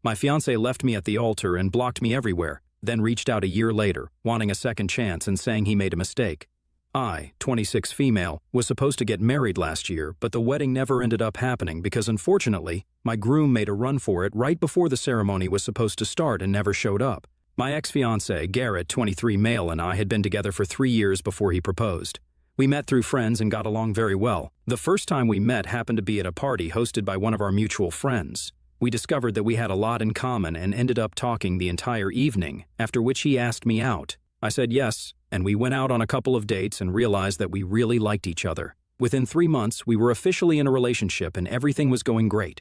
My fiancé left me at the altar and blocked me everywhere, then reached out a year later, wanting a second chance and saying he made a mistake. I, 26 female, was supposed to get married last year, but the wedding never ended up happening because unfortunately, my groom made a run for it right before the ceremony was supposed to start and never showed up. My ex-fiancé, Garrett, 23 male, and I had been together for 3 years before he proposed. We met through friends and got along very well. The first time we met happened to be at a party hosted by one of our mutual friends. We discovered that we had a lot in common and ended up talking the entire evening, after which he asked me out. I said yes, and we went out on a couple of dates and realized that we really liked each other. Within 3 months, we were officially in a relationship and everything was going great.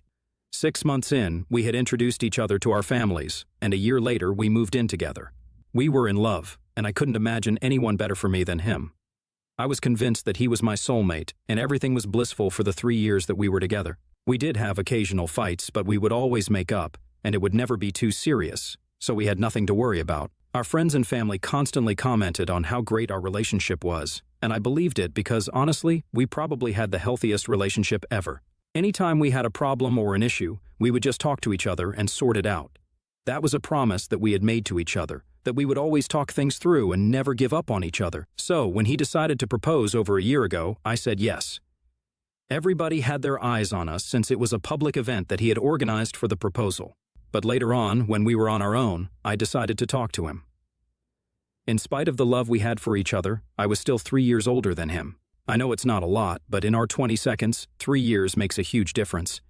6 months in, we had introduced each other to our families, and a year later, we moved in together. We were in love, and I couldn't imagine anyone better for me than him. I was convinced that he was my soulmate, and everything was blissful for the 3 years that we were together. We did have occasional fights, but we would always make up, and it would never be too serious, so we had nothing to worry about. Our friends and family constantly commented on how great our relationship was, and I believed it because, honestly, we probably had the healthiest relationship ever. Anytime we had a problem or an issue, we would just talk to each other and sort it out. That was a promise that we had made to each other, that we would always talk things through and never give up on each other. So, when he decided to propose over a year ago, I said yes. Everybody had their eyes on us since it was a public event that he had organized for the proposal. But later on, when we were on our own, I decided to talk to him. In spite of the love we had for each other, I was still 3 years older than him. I know it's not a lot, but in our 22nds, 3 years makes a huge difference.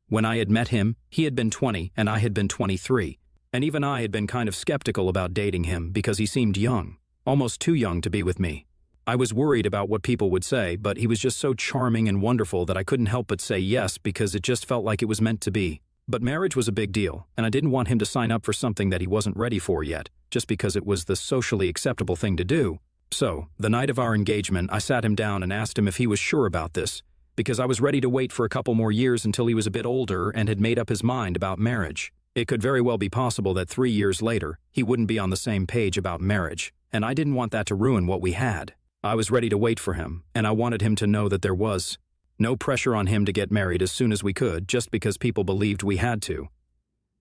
When I had met him, he had been 20 and I had been 23. And even I had been kind of skeptical about dating him because he seemed young, almost too young to be with me. I was worried about what people would say, but he was just so charming and wonderful that I couldn't help but say yes because it just felt like it was meant to be. But marriage was a big deal, and I didn't want him to sign up for something that he wasn't ready for yet, just because it was the socially acceptable thing to do. So, the night of our engagement, I sat him down and asked him if he was sure about this, because I was ready to wait for a couple more years until he was a bit older and had made up his mind about marriage. It could very well be possible that 3 years later, he wouldn't be on the same page about marriage, and I didn't want that to ruin what we had. I was ready to wait for him, and I wanted him to know that there was no pressure on him to get married as soon as we could just because people believed we had to.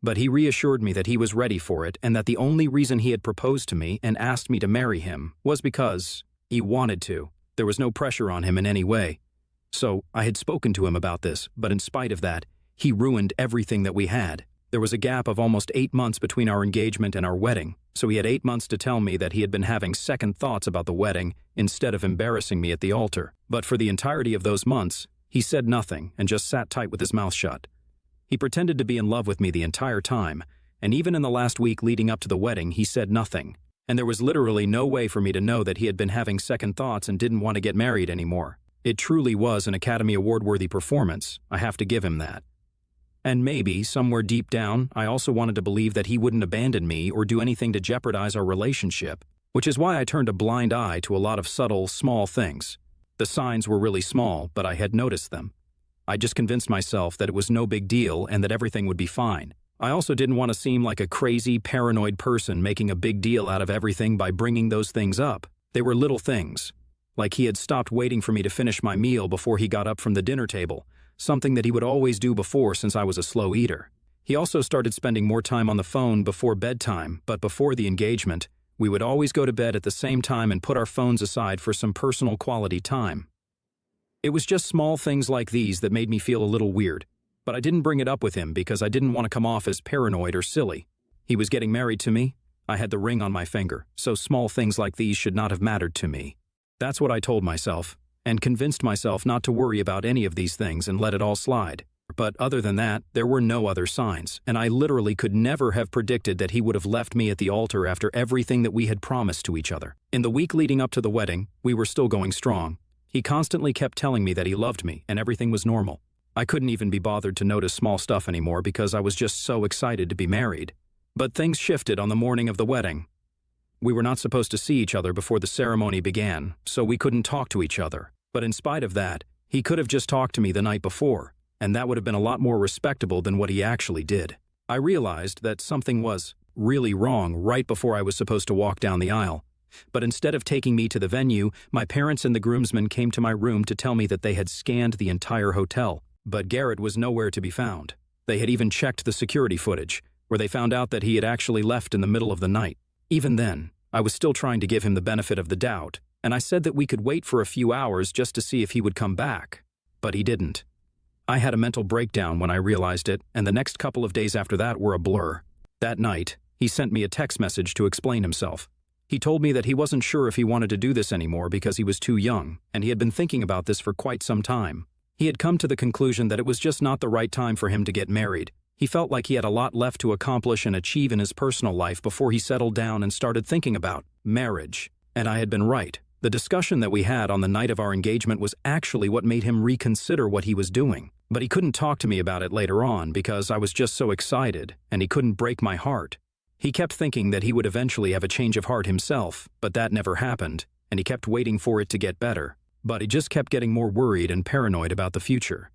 But he reassured me that he was ready for it and that the only reason he had proposed to me and asked me to marry him was because he wanted to. There was no pressure on him in any way. So I had spoken to him about this, but in spite of that, he ruined everything that we had. There was a gap of almost 8 months between our engagement and our wedding, so he had 8 months to tell me that he had been having second thoughts about the wedding instead of embarrassing me at the altar. But for the entirety of those months, he said nothing and just sat tight with his mouth shut. He pretended to be in love with me the entire time, and even in the last week leading up to the wedding, he said nothing. And there was literally no way for me to know that he had been having second thoughts and didn't want to get married anymore. It truly was an Academy Award-worthy performance, I have to give him that. And maybe, somewhere deep down, I also wanted to believe that he wouldn't abandon me or do anything to jeopardize our relationship, which is why I turned a blind eye to a lot of subtle, small things. The signs were really small, but I had noticed them. I just convinced myself that it was no big deal and that everything would be fine. I also didn't want to seem like a crazy, paranoid person making a big deal out of everything by bringing those things up. They were little things. Like he had stopped waiting for me to finish my meal before he got up from the dinner table, something that he would always do before since I was a slow eater. He also started spending more time on the phone before bedtime, but before the engagement, we would always go to bed at the same time and put our phones aside for some personal quality time. It was just small things like these that made me feel a little weird, but I didn't bring it up with him because I didn't want to come off as paranoid or silly. He was getting married to me. I had the ring on my finger, so small things like these should not have mattered to me. That's what I told myself, and convinced myself not to worry about any of these things and let it all slide. But other than that, there were no other signs, and I literally could never have predicted that he would have left me at the altar after everything that we had promised to each other. In the week leading up to the wedding, we were still going strong. He constantly kept telling me that he loved me and everything was normal. I couldn't even be bothered to notice small stuff anymore because I was just so excited to be married. But things shifted on the morning of the wedding. We were not supposed to see each other before the ceremony began, so we couldn't talk to each other. But in spite of that, he could have just talked to me the night before, and that would have been a lot more respectable than what he actually did. I realized that something was really wrong right before I was supposed to walk down the aisle. But instead of taking me to the venue, my parents and the groomsmen came to my room to tell me that they had scanned the entire hotel, but Garrett was nowhere to be found. They had even checked the security footage, where they found out that he had actually left in the middle of the night. Even then, I was still trying to give him the benefit of the doubt, and I said that we could wait for a few hours just to see if he would come back. But he didn't. I had a mental breakdown when I realized it, and the next couple of days after that were a blur. That night, he sent me a text message to explain himself. He told me that he wasn't sure if he wanted to do this anymore because he was too young, and he had been thinking about this for quite some time. He had come to the conclusion that it was just not the right time for him to get married. He felt like he had a lot left to accomplish and achieve in his personal life before he settled down and started thinking about marriage. And I had been right. The discussion that we had on the night of our engagement was actually what made him reconsider what he was doing. But he couldn't talk to me about it later on because I was just so excited, and he couldn't break my heart. He kept thinking that he would eventually have a change of heart himself, but that never happened, and he kept waiting for it to get better. But he just kept getting more worried and paranoid about the future.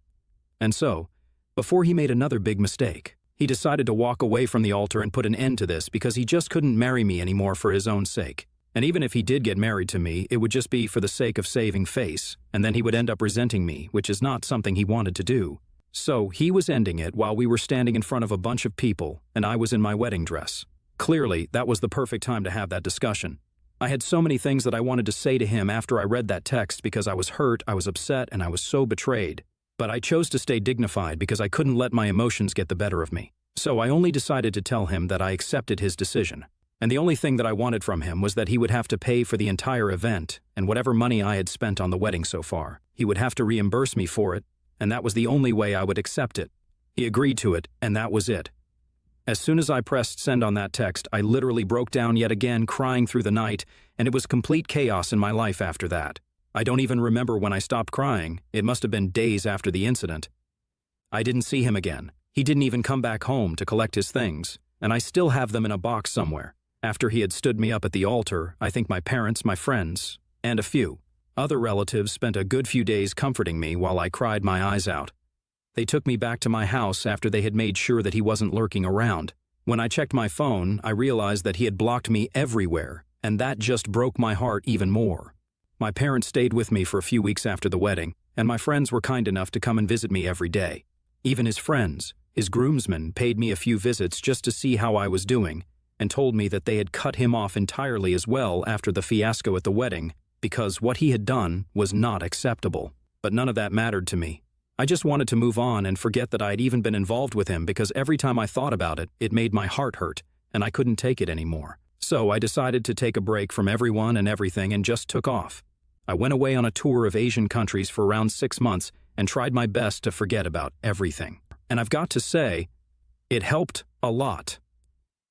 And so, before he made another big mistake, he decided to walk away from the altar and put an end to this because he just couldn't marry me anymore for his own sake. And even if he did get married to me, it would just be for the sake of saving face, and then he would end up resenting me, which is not something he wanted to do. So he was ending it while we were standing in front of a bunch of people, and I was in my wedding dress. Clearly, that was the perfect time to have that discussion. I had so many things that I wanted to say to him after I read that text because I was hurt, I was upset, and I was so betrayed. But I chose to stay dignified because I couldn't let my emotions get the better of me. So I only decided to tell him that I accepted his decision. And the only thing that I wanted from him was that he would have to pay for the entire event, and whatever money I had spent on the wedding so far, he would have to reimburse me for it, and that was the only way I would accept it. He agreed to it, and that was it. As soon as I pressed send on that text, I literally broke down yet again, crying through the night, and it was complete chaos in my life after that. I don't even remember when I stopped crying. It must have been days after the incident. I didn't see him again. He didn't even come back home to collect his things, and I still have them in a box somewhere. After he had stood me up at the altar, I think my parents, my friends, and a few other relatives spent a good few days comforting me while I cried my eyes out. They took me back to my house after they had made sure that he wasn't lurking around. When I checked my phone, I realized that he had blocked me everywhere, and that just broke my heart even more. My parents stayed with me for a few weeks after the wedding, and my friends were kind enough to come and visit me every day. Even his friends, his groomsmen, paid me a few visits just to see how I was doing, and told me that they had cut him off entirely as well after the fiasco at the wedding, because what he had done was not acceptable. But none of that mattered to me. I just wanted to move on and forget that I had even been involved with him because every time I thought about it, it made my heart hurt, and I couldn't take it anymore. So I decided to take a break from everyone and everything and just took off. I went away on a tour of Asian countries for around 6 months and tried my best to forget about everything. And I've got to say, it helped a lot.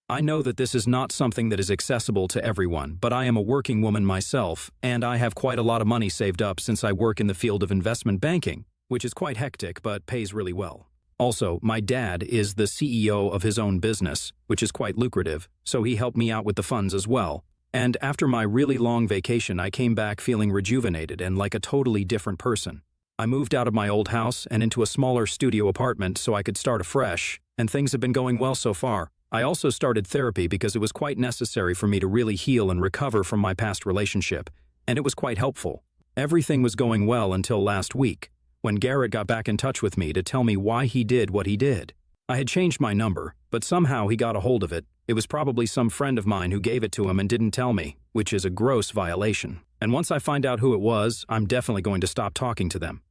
I know that this is not something that is accessible to everyone, but I am a working woman myself, and I have quite a lot of money saved up since I work in the field of investment banking, which is quite hectic but pays really well. Also, my dad is the CEO of his own business, which is quite lucrative, so he helped me out with the funds as well. And after my really long vacation, I came back feeling rejuvenated and like a totally different person. I moved out of my old house and into a smaller studio apartment so I could start afresh, and things have been going well so far. I also started therapy because it was quite necessary for me to really heal and recover from my past relationship, and it was quite helpful. Everything was going well until last week, when Garrett got back in touch with me to tell me why he did what he did. I had changed my number, but somehow he got a hold of it. It was probably some friend of mine who gave it to him and didn't tell me, which is a gross violation. And once I find out who it was, I'm definitely going to stop talking to them.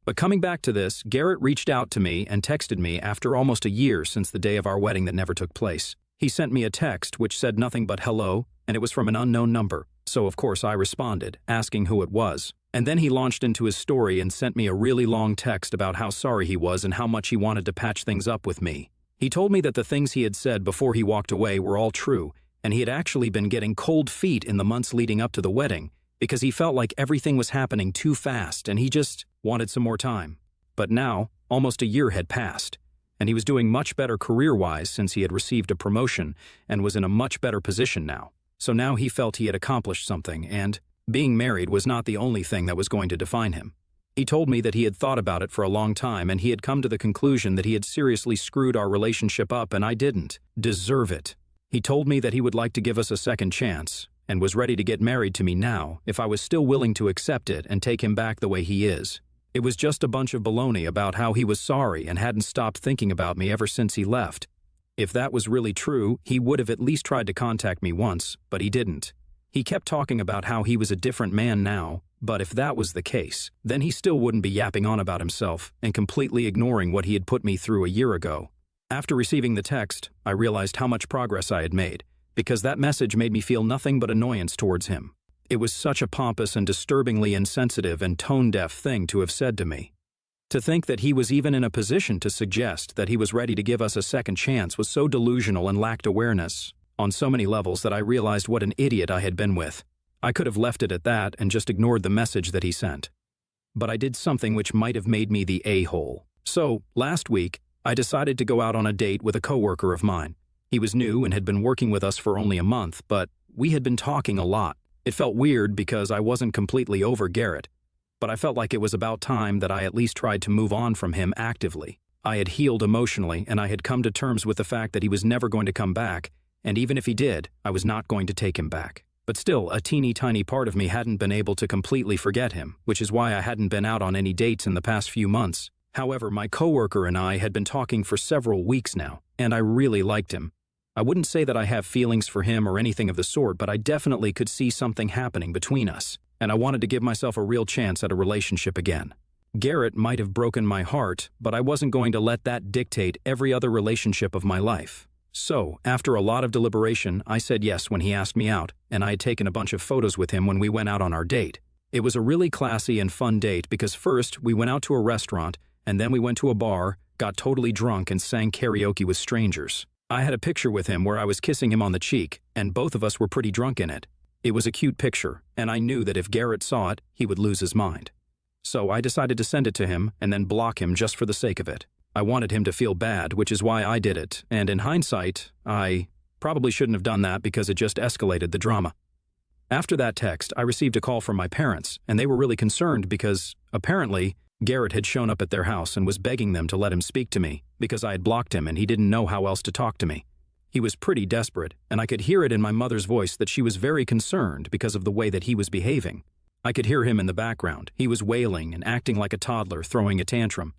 But coming back to this, Garrett reached out to me and texted me after almost a year since the day of our wedding that never took place. He sent me a text which said nothing but hello, and it was from an unknown number. So of course I responded, asking who it was. And then he launched into his story and sent me a really long text about how sorry he was and how much he wanted to patch things up with me. He told me that the things he had said before he walked away were all true, and he had actually been getting cold feet in the months leading up to the wedding because he felt like everything was happening too fast and he just wanted some more time. But now, almost a year had passed, and he was doing much better career-wise since he had received a promotion and was in a much better position now. So now he felt he had accomplished something, and being married was not the only thing that was going to define him. He told me that he had thought about it for a long time and he had come to the conclusion that he had seriously screwed our relationship up and I didn't deserve it. He told me that he would like to give us a second chance and was ready to get married to me now if I was still willing to accept it and take him back the way he is. It was just a bunch of baloney about how he was sorry and hadn't stopped thinking about me ever since he left. If that was really true, he would have at least tried to contact me once, but he didn't. He kept talking about how he was a different man now, but if that was the case, then he still wouldn't be yapping on about himself and completely ignoring what he had put me through a year ago. After receiving the text, I realized how much progress I had made, because that message made me feel nothing but annoyance towards him. It was such a pompous and disturbingly insensitive and tone-deaf thing to have said to me. To think that he was even in a position to suggest that he was ready to give us a second chance was so delusional and lacked awareness on so many levels that I realized what an idiot I had been with. I could have left it at that and just ignored the message that he sent. But I did something which might have made me the a-hole. So, last week, I decided to go out on a date with a coworker of mine. He was new and had been working with us for only a month, but we had been talking a lot. It felt weird because I wasn't completely over Garrett, but I felt like it was about time that I at least tried to move on from him actively. I had healed emotionally, and I had come to terms with the fact that he was never going to come back, and even if he did, I was not going to take him back. But still, a teeny tiny part of me hadn't been able to completely forget him, which is why I hadn't been out on any dates in the past few months. However, my coworker and I had been talking for several weeks now, and I really liked him. I wouldn't say that I have feelings for him or anything of the sort, but I definitely could see something happening between us, and I wanted to give myself a real chance at a relationship again. Garrett might have broken my heart, but I wasn't going to let that dictate every other relationship of my life. So, after a lot of deliberation, I said yes when he asked me out, and I had taken a bunch of photos with him when we went out on our date. It was a really classy and fun date because first we went out to a restaurant, and then we went to a bar, got totally drunk, and sang karaoke with strangers. I had a picture with him where I was kissing him on the cheek, and both of us were pretty drunk in it. It was a cute picture, and I knew that if Garrett saw it, he would lose his mind. So I decided to send it to him and then block him just for the sake of it. I wanted him to feel bad, which is why I did it, and in hindsight, I probably shouldn't have done that because it just escalated the drama. After that text, I received a call from my parents, and they were really concerned because, apparently, Garrett had shown up at their house and was begging them to let him speak to me because I had blocked him and he didn't know how else to talk to me. He was pretty desperate, and I could hear it in my mother's voice that she was very concerned because of the way that he was behaving. I could hear him in the background. He was wailing and acting like a toddler, throwing a tantrum.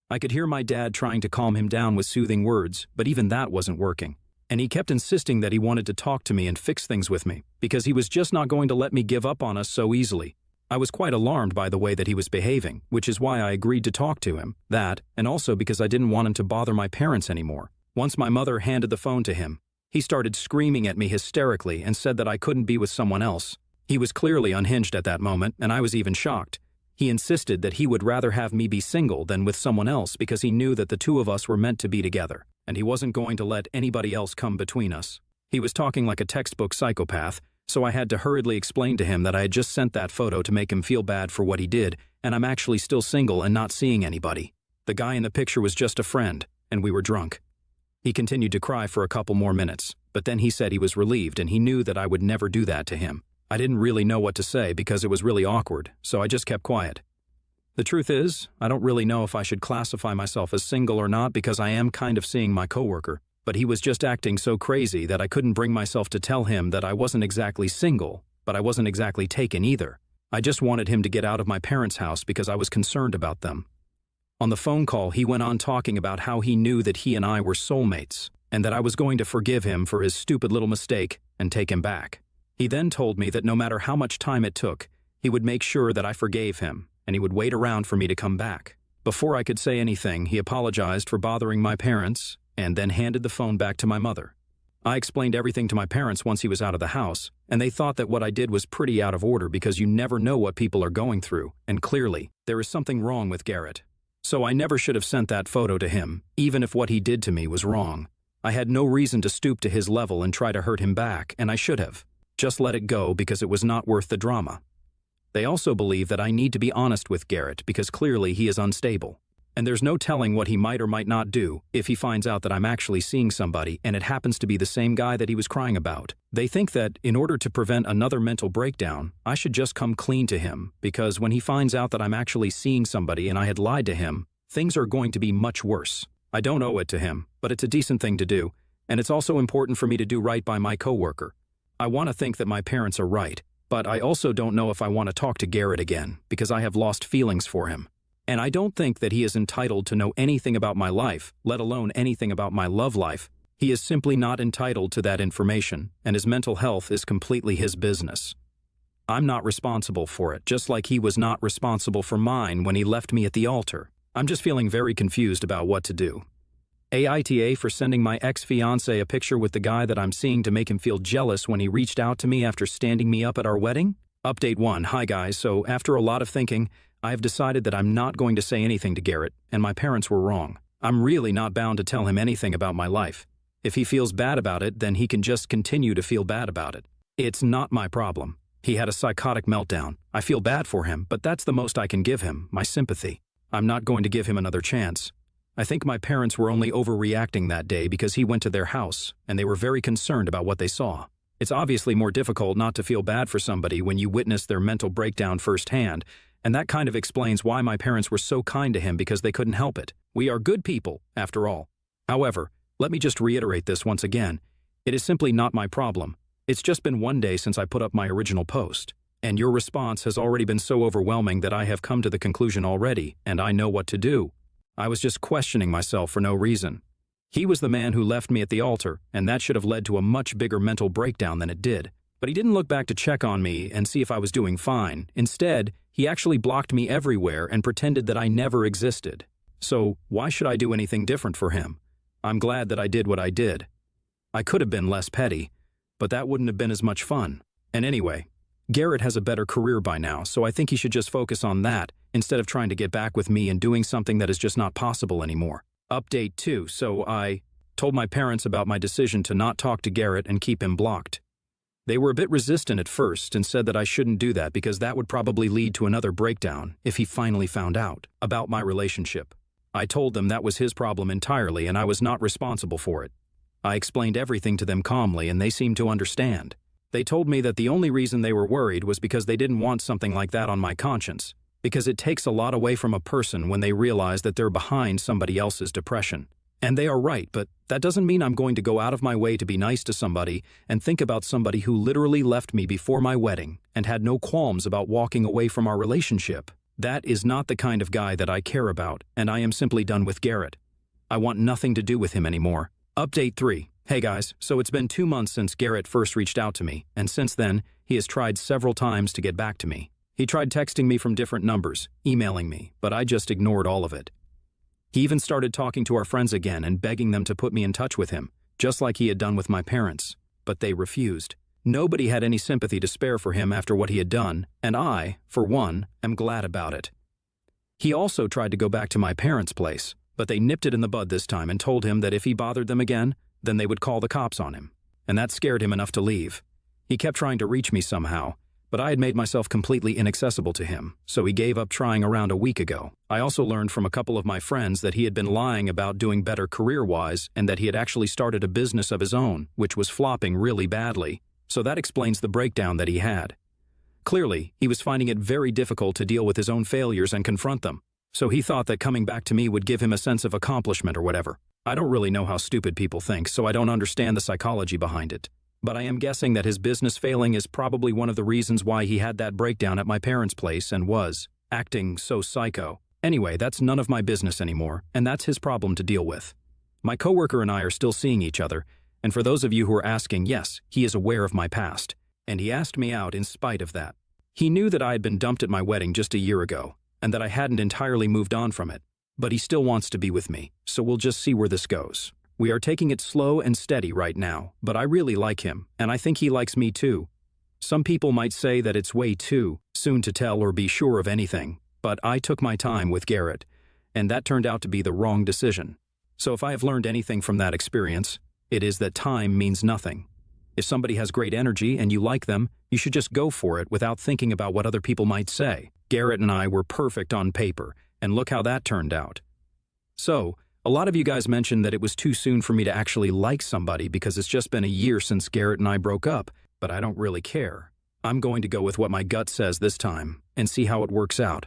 I could hear my dad trying to calm him down with soothing words, but even that wasn't working. And he kept insisting that he wanted to talk to me and fix things with me, because he was just not going to let me give up on us so easily. I was quite alarmed by the way that he was behaving, which is why I agreed to talk to him, and also because I didn't want him to bother my parents anymore. Once my mother handed the phone to him, he started screaming at me hysterically and said that I couldn't be with someone else. He was clearly unhinged at that moment, and I was even shocked. He insisted that he would rather have me be single than with someone else because he knew that the two of us were meant to be together, and he wasn't going to let anybody else come between us. He was talking like a textbook psychopath, so I had to hurriedly explain to him that I had just sent that photo to make him feel bad for what he did, and I'm actually still single and not seeing anybody. The guy in the picture was just a friend, and we were drunk. He continued to cry for a couple more minutes, but then he said he was relieved and he knew that I would never do that to him. I didn't really know what to say because it was really awkward, so I just kept quiet. The truth is, I don't really know if I should classify myself as single or not because I am kind of seeing my coworker, but he was just acting so crazy that I couldn't bring myself to tell him that I wasn't exactly single, but I wasn't exactly taken either. I just wanted him to get out of my parents' house because I was concerned about them. On the phone call, he went on talking about how he knew that he and I were soulmates, and that I was going to forgive him for his stupid little mistake and take him back. He then told me that no matter how much time it took, he would make sure that I forgave him, and he would wait around for me to come back. Before I could say anything, he apologized for bothering my parents, and then handed the phone back to my mother. I explained everything to my parents once he was out of the house, and they thought that what I did was pretty out of order because you never know what people are going through, and clearly, there is something wrong with Garrett. So I never should have sent that photo to him, even if what he did to me was wrong. I had no reason to stoop to his level and try to hurt him back, and I should have. Just let it go because it was not worth the drama. They also believe that I need to be honest with Garrett because clearly he is unstable. And there's no telling what he might or might not do if he finds out that I'm actually seeing somebody and it happens to be the same guy that he was crying about. They think that in order to prevent another mental breakdown, I should just come clean to him because when he finds out that I'm actually seeing somebody and I had lied to him, things are going to be much worse. I don't owe it to him, but it's a decent thing to do, and it's also important for me to do right by my coworker. I want to think that my parents are right, but I also don't know if I want to talk to Garrett again because I have lost feelings for him. And I don't think that he is entitled to know anything about my life, let alone anything about my love life, He is simply not entitled to that information, and his mental health is completely his business. I'm not responsible for it, just like he was not responsible for mine when he left me at the altar. I'm just feeling very confused about what to do. AITA for sending my ex-fiancé a picture with the guy that I'm seeing to make him feel jealous when he reached out to me after standing me up at our wedding? Update 1. Hi guys, so after a lot of thinking, I have decided that I'm not going to say anything to Garrett, and my parents were wrong. I'm really not bound to tell him anything about my life. If he feels bad about it, then he can just continue to feel bad about it. It's not my problem. He had a psychotic meltdown. I feel bad for him, but that's the most I can give him, my sympathy. I'm not going to give him another chance. I think my parents were only overreacting that day because he went to their house, and they were very concerned about what they saw. It's obviously more difficult not to feel bad for somebody when you witness their mental breakdown firsthand, and that kind of explains why my parents were so kind to him, because they couldn't help it. We are good people, after all. However, let me just reiterate this once again. It is simply not my problem. It's just been one day since I put up my original post, and your response has already been so overwhelming that I have come to the conclusion already, and I know what to do. I was just questioning myself for no reason. He was the man who left me at the altar, and that should have led to a much bigger mental breakdown than it did. But he didn't look back to check on me and see if I was doing fine. Instead, he actually blocked me everywhere and pretended that I never existed. So, why should I do anything different for him? I'm glad that I did what I did. I could have been less petty, but that wouldn't have been as much fun. And anyway, Garrett has a better career by now, so I think he should just focus on that instead of trying to get back with me and doing something that is just not possible anymore. Update 2. So I told my parents about my decision to not talk to Garrett and keep him blocked. They were a bit resistant at first and said that I shouldn't do that because that would probably lead to another breakdown if he finally found out about my relationship. I told them that was his problem entirely and I was not responsible for it. I explained everything to them calmly and they seemed to understand. They told me that the only reason they were worried was because they didn't want something like that on my conscience, because it takes a lot away from a person when they realize that they're behind somebody else's depression. And they are right, but that doesn't mean I'm going to go out of my way to be nice to somebody and think about somebody who literally left me before my wedding and had no qualms about walking away from our relationship. That is not the kind of guy that I care about, and I am simply done with Garrett. I want nothing to do with him anymore. Update 3. Hey guys, so it's been 2 months since Garrett first reached out to me, and since then, he has tried several times to get back to me. He tried texting me from different numbers, emailing me, but I just ignored all of it. He even started talking to our friends again and begging them to put me in touch with him, just like he had done with my parents, but they refused. Nobody had any sympathy to spare for him after what he had done, and I, for one, am glad about it. He also tried to go back to my parents' place, but they nipped it in the bud this time and told him that if he bothered them again, then they would call the cops on him, and that scared him enough to leave. He kept trying to reach me somehow, but I had made myself completely inaccessible to him, so he gave up trying around a week ago. I also learned from a couple of my friends that he had been lying about doing better career-wise and that he had actually started a business of his own, which was flopping really badly, so that explains the breakdown that he had. Clearly, he was finding it very difficult to deal with his own failures and confront them, so he thought that coming back to me would give him a sense of accomplishment or whatever. I don't really know how stupid people think, so I don't understand the psychology behind it. But I am guessing that his business failing is probably one of the reasons why he had that breakdown at my parents' place and was acting so psycho. Anyway, that's none of my business anymore, and that's his problem to deal with. My coworker and I are still seeing each other, and for those of you who are asking, yes, he is aware of my past, and he asked me out in spite of that. He knew that I had been dumped at my wedding just a year ago, and that I hadn't entirely moved on from it. But he still wants to be with me, so we'll just see where this goes. We are taking it slow and steady right now, but I really like him, and I think he likes me too. Some people might say that it's way too soon to tell or be sure of anything, but I took my time with Garrett, and that turned out to be the wrong decision. So if I have learned anything from that experience, it is that time means nothing. If somebody has great energy and you like them, you should just go for it without thinking about what other people might say. Garrett and I were perfect on paper, and look how that turned out. So, a lot of you guys mentioned that it was too soon for me to actually like somebody because it's just been a year since Garrett and I broke up, but I don't really care. I'm going to go with what my gut says this time and see how it works out.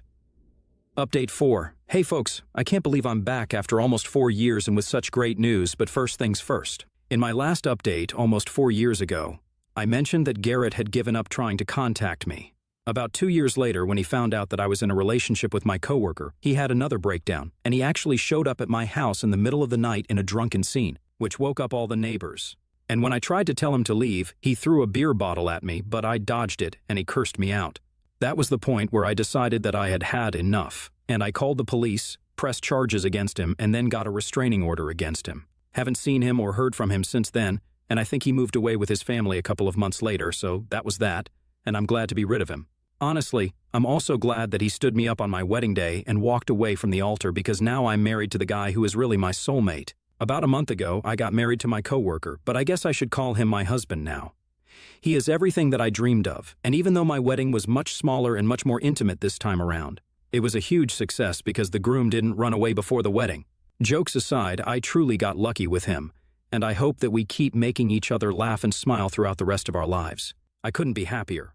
Update 4. Hey folks, I can't believe I'm back after almost 4 years and with such great news, but first things first. In my last update, almost 4 years ago, I mentioned that Garrett had given up trying to contact me. About 2 years later, when he found out that I was in a relationship with my coworker, he had another breakdown, and he actually showed up at my house in the middle of the night in a drunken scene. which woke up all the neighbors. And when I tried to tell him to leave, he threw a beer bottle at me, but I dodged it and he cursed me out. That was the point where I decided that I had had enough, and I called the police, pressed charges against him, and then got a restraining order against him. Haven't seen him or heard from him since then, and I think he moved away with his family a couple of months later, so that was that, and I'm glad to be rid of him. Honestly, I'm also glad that he stood me up on my wedding day and walked away from the altar because now I'm married to the guy who is really my soulmate. About a month ago, I got married to my coworker, but I guess I should call him my husband now. He is everything that I dreamed of, and even though my wedding was much smaller and much more intimate this time around, it was a huge success because the groom didn't run away before the wedding. Jokes aside, I truly got lucky with him, and I hope that we keep making each other laugh and smile throughout the rest of our lives. I couldn't be happier.